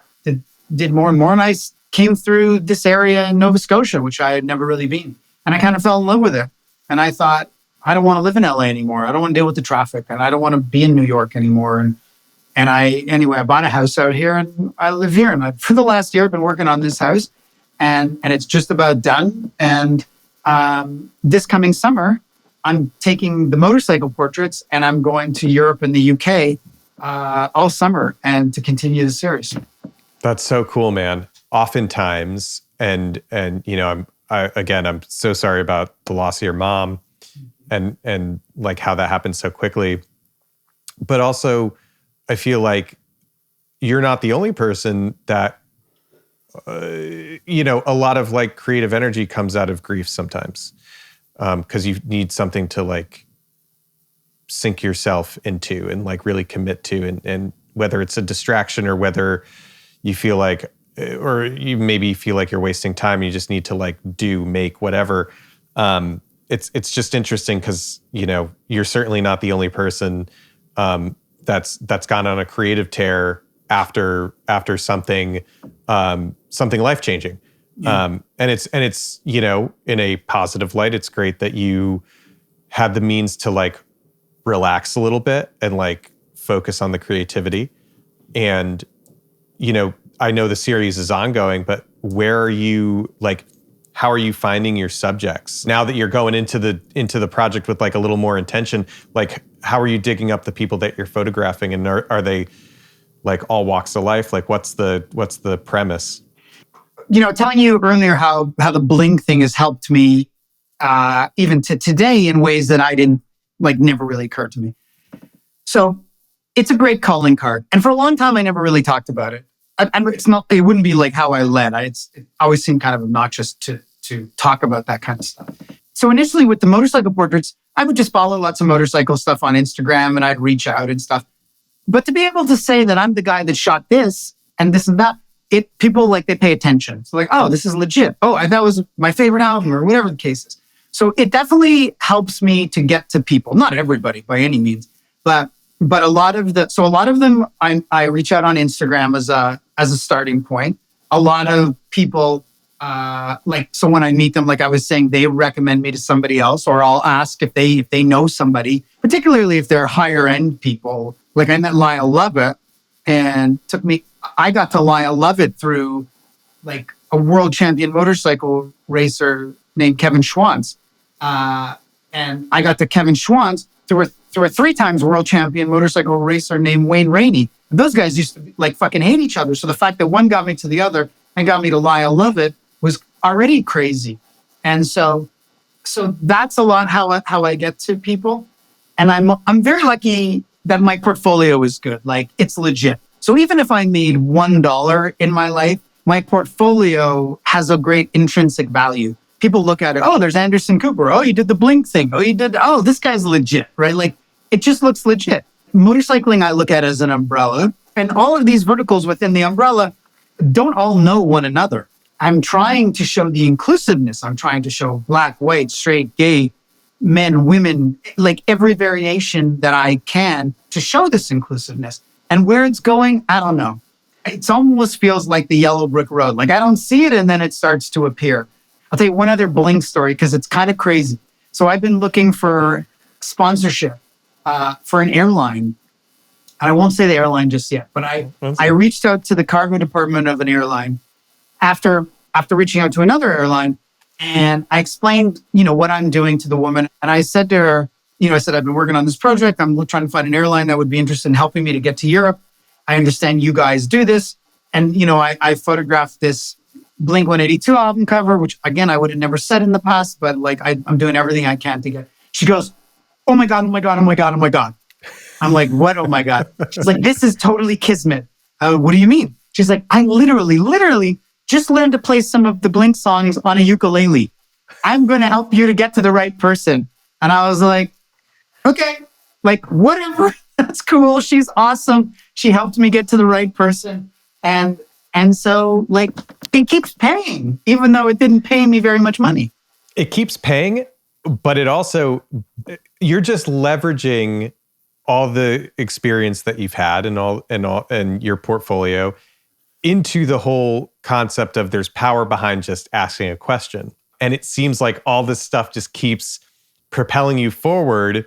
did more and more. And I came through this area in Nova Scotia, which I had never really been. And I kind of fell in love with it. And I thought, I don't want to live in LA anymore. I don't want to deal with the traffic and I don't want to be in New York anymore. And I bought a house out here and I live here. And for the last year, I've been working on this house. And it's just about done. And this coming summer, I'm taking the motorcycle portraits and I'm going to Europe and the UK all summer and to continue the series. That's so cool, man. Oftentimes, and you know, I'm so sorry about the loss of your mom and like how that happened so quickly. But also, I feel like you're not the only person that you know, a lot of like creative energy comes out of grief sometimes because you need something to like sink yourself into and like really commit to. And whether it's a distraction or whether you feel like, or you maybe feel like you're wasting time, you just need to like make whatever. It's just interesting because, you know, you're certainly not the only person that's gone on a creative tear after something life-changing. Yeah. And it's, you know, in a positive light, it's great that you had the means to like relax a little bit and like focus on the creativity. And, you know, I know the series is ongoing, but where are you, like, how are you finding your subjects now that you're going into the project with like a little more intention? Like, how are you digging up the people that you're photographing, and are they like all walks of life? Like, what's the premise? You know, telling you earlier how the bling thing has helped me even to today in ways that I didn't, like, never really occurred to me. So it's a great calling card. And for a long time, I never really talked about it. It wouldn't be like how I led. It always seemed kind of obnoxious to talk about that kind of stuff. So initially with the motorcycle portraits, I would just follow lots of motorcycle stuff on Instagram and I'd reach out and stuff. But to be able to say that I'm the guy that shot this and that, people like, they pay attention. So like, oh, this is legit. Oh, that was my favorite album or whatever the case is. So it definitely helps me to get to people. Not everybody by any means, but a lot of them I reach out on Instagram as a starting point. A lot of people so when I meet them, like I was saying, they recommend me to somebody else, or I'll ask if they know somebody, particularly if they're higher end people. Like I met Lyle Lovett, and I got to Lyle Lovett through like a world champion motorcycle racer named Kevin Schwantz. And I got to Kevin Schwantz through a 3 times world champion motorcycle racer named Wayne Rainey. And those guys used to like fucking hate each other. So the fact that one got me to the other and got me to Lyle Lovett was already crazy. And so that's a lot how I get to people. And I'm very lucky that my portfolio is good. Like it's legit. So even if I made $1 in my life, my portfolio has a great intrinsic value. People look at it. Oh, there's Anderson Cooper. Oh, you did the Blink thing. Oh, this guy's legit, right? Like it just looks legit. Motorcycling, I look at as an umbrella, and all of these verticals within the umbrella don't all know one another. I'm trying to show the inclusiveness. I'm trying to show black, white, straight, gay, men, women, like every variation that I can to show this inclusiveness. And where it's going, I don't know. It almost feels like the yellow brick road. Like I don't see it and then it starts to appear. I'll tell you one other Blink story because it's kind of crazy. So I've been looking for sponsorship for an airline. And I won't say the airline just yet, but I reached out to the cargo department of an airline after reaching out to another airline. And I explained, what I'm doing to the woman. And I said to her, I've been working on this project. I'm trying to find an airline that would be interested in helping me to get to Europe. I understand you guys do this. And, I photographed this Blink-182 album cover, which again, I would have never said in the past, but like I'm doing everything I can to get. She goes, oh my God, oh my God, oh my God, oh my God. I'm like, what? Oh my God. She's like, this is totally kismet. What do you mean? She's like, I literally just learned to play some of the Blink songs on a ukulele. I'm going to help you to get to the right person. And I was like, okay, like whatever. That's cool. She's awesome. She helped me get to the right person. And so like it keeps paying, even though it didn't pay me very much money. It keeps paying, but it also, you're just leveraging all the experience that you've had and your portfolio into the whole concept of there's power behind just asking a question. And it seems like all this stuff just keeps propelling you forward.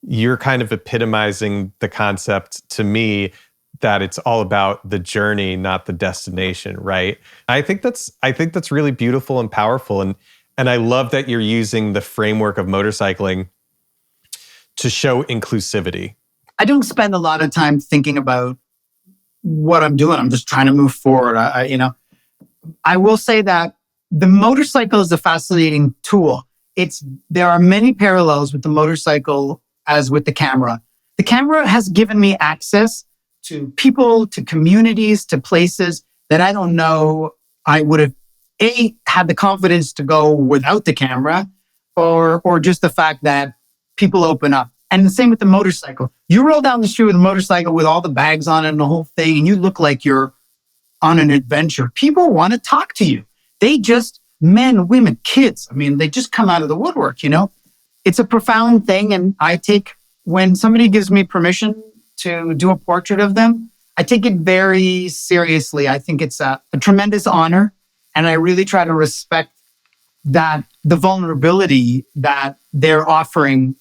You're kind of epitomizing the concept to me that it's all about the journey, not the destination, right? I think that's really beautiful and powerful. And I love that you're using the framework of motorcycling to show inclusivity. I don't spend a lot of time thinking about what I'm doing. I'm just trying to move forward. I will say that the motorcycle is a fascinating tool. There are many parallels with the motorcycle as with the camera. The camera has given me access to people, to communities, to places that I don't know I would have had the confidence to go without the camera, or just the fact that people open up. And the same with the motorcycle. You roll down the street with a motorcycle with all the bags on it and the whole thing, and you look like you're on an adventure. People want to talk to you. Men, women, kids. I mean, they just come out of the woodwork, It's a profound thing. And when somebody gives me permission to do a portrait of them, I take it very seriously. I think it's a tremendous honor. And I really try to respect the vulnerability that they're offering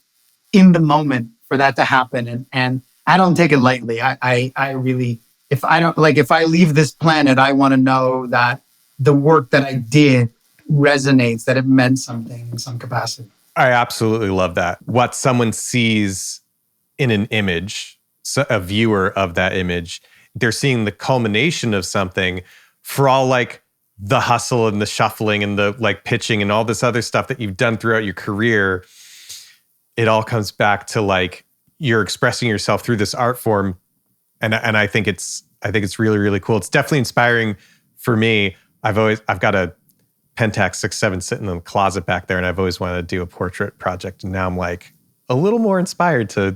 in the moment for that to happen. And I don't take it lightly. I really, if I leave this planet, I want to know that the work that I did resonates, that it meant something in some capacity. I absolutely love that. What someone sees in an image, a viewer of that image, they're seeing the culmination of something for all like the hustle and the shuffling and the like pitching and all this other stuff that you've done throughout your career. It all comes back to like you're expressing yourself through this art form. And I think it's really, really cool. It's definitely inspiring for me. I've got a Pentax 6.7 sitting in the closet back there, and I've always wanted to do a portrait project. And now I'm like a little more inspired to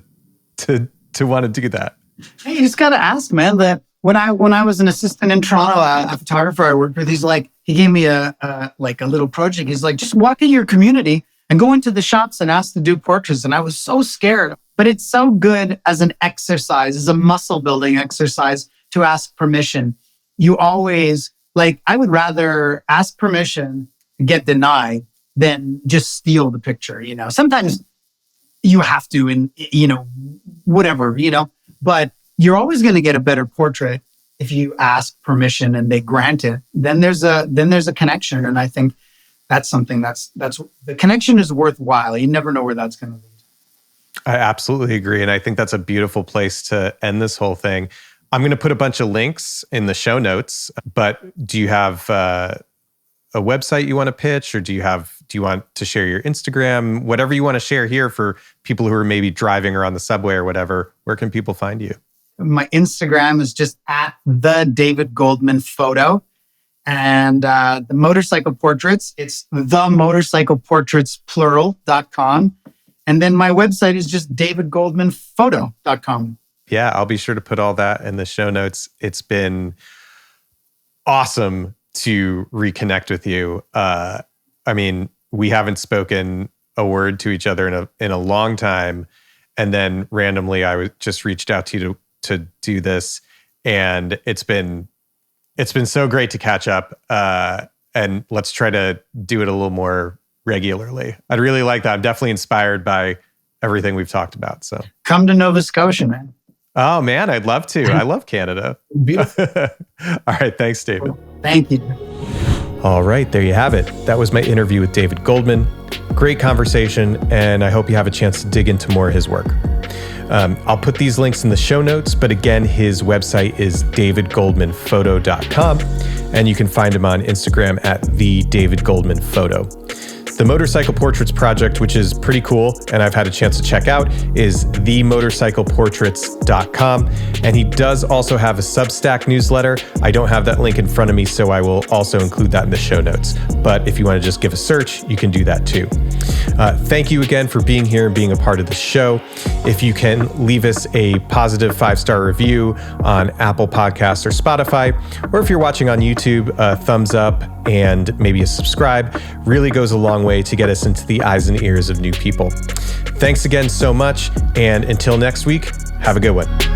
want to do that. Hey, you just got to ask, man, that when I was an assistant in Toronto, a photographer I worked with, he gave me a little project. He's like, just walk in your community and go into the shops and ask to do portraits. And I was so scared, but it's so good as an exercise, as a muscle building exercise to ask permission. You always, like, I would rather ask permission and get denied than just steal the picture. Sometimes you have to, and, whatever, but you're always going to get a better portrait if you ask permission and they grant it. Then there's a connection. And I think that's something that's the connection is worthwhile. You never know where that's going to lead. I absolutely agree. And I think that's a beautiful place to end this whole thing. I'm going to put a bunch of links in the show notes, but do you have a website you want to pitch, or do you want to share your Instagram, whatever you want to share here for people who are maybe driving or on the subway or whatever? Where can people find you? My Instagram is just at the David Goldman photo. And the motorcycle portraits, it's themotorcycleportraitsplural.com. And then my website is just davidgoldmanphoto.com. Yeah, I'll be sure to put all that in the show notes. It's been awesome to reconnect with you. We haven't spoken a word to each other in a long time. And then randomly, I just reached out to you to do this. And it's been so great to catch up, and let's try to do it a little more regularly. I'd really like that. I'm definitely inspired by everything we've talked about. So come to Nova Scotia, man. Oh man, I'd love to. I love Canada. Beautiful. All right, thanks, David. Thank you. All right, there you have it. That was my interview with David Goldman. Great conversation, and I hope you have a chance to dig into more of his work. I'll put these links in the show notes, but again, his website is davidgoldmanphoto.com, and you can find him on Instagram at @thedavidgoldmanphoto. The Motorcycle Portraits Project, which is pretty cool and I've had a chance to check out, is themotorcycleportraits.com. And he does also have a Substack newsletter. I don't have that link in front of me, so I will also include that in the show notes. But if you want to just give a search, you can do that too. Thank you again for being here and being a part of the show. If you can leave us a positive 5-star review on Apple Podcasts or Spotify, or if you're watching on YouTube, a thumbs up and maybe a subscribe really goes a long way to get us into the eyes and ears of new people. Thanks again so much, and until next week, have a good one.